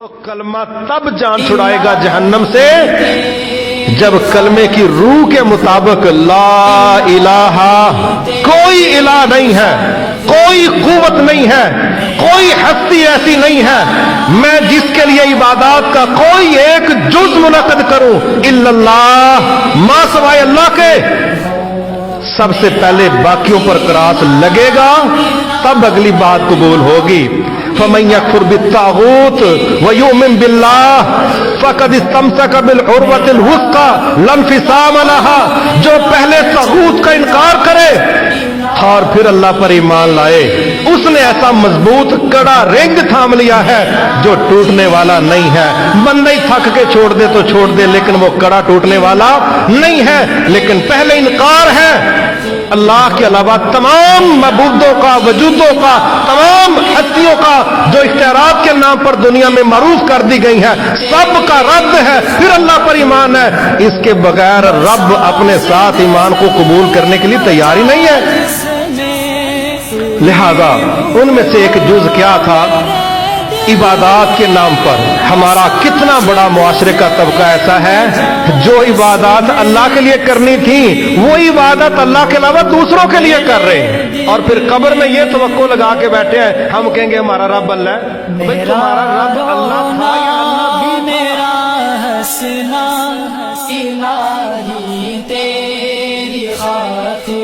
تو کلمہ تب جان چھڑائے گا جہنم سے جب کلمے کی روح کے مطابق لا الہ، کوئی الہ نہیں ہے، کوئی قوت نہیں ہے، کوئی ہستی ایسی نہیں ہے میں جس کے لیے عبادات کا کوئی ایک جز منعقد کروں الا اللہ، ما سوائے اللہ کے، سب سے پہلے باقیوں پر کراس لگے گا تب اگلی بات قبول ہوگی۔ فَمَن يَكْفُرْ بِالطَّاغُوتِ وَيُؤْمِن بِاللَّهِ فَقَدِ اسْتَمْسَكَ بِالْعُرْوَةِ الْوُثْقَىٰ لَا انفصام لَهَا، جو پہلے طاغوت کا انکار کرے اور پھر اللہ پر ایمان لائے، اس نے ایسا مضبوط کڑا رنگ تھام لیا ہے جو ٹوٹنے والا نہیں ہے۔ بندہ ہی تھک کے چھوڑ دے تو چھوڑ دے، لیکن وہ کڑا ٹوٹنے والا نہیں ہے۔ لیکن پہلے انکار ہے اللہ کے علاوہ تمام معبودوں کا، وجودوں کا، تمام ہستیوں کا جو اختیارات کے نام پر دنیا میں معروف کر دی گئی ہیں، سب کا رد ہے، پھر اللہ پر ایمان ہے۔ اس کے بغیر رب اپنے ساتھ ایمان کو قبول کرنے کے لیے تیار ہی نہیں ہے۔ لہذا ان میں سے ایک جز کیا تھا؟ عبادات کے نام پر ہمارا کتنا بڑا معاشرے کا طبقہ ایسا ہے جو عبادات اللہ کے لیے کرنی تھی وہ عبادت اللہ کے علاوہ دوسروں کے لیے کر رہے ہیں، اور پھر قبر میں یہ توقع لگا کے بیٹھے ہیں ہم کہیں گے ہمارا رب اللہ ہے۔ بھئی تمہارا رب اللہ تھا یا اللہ بھی میرا ہنسنا الہی تیری خاطر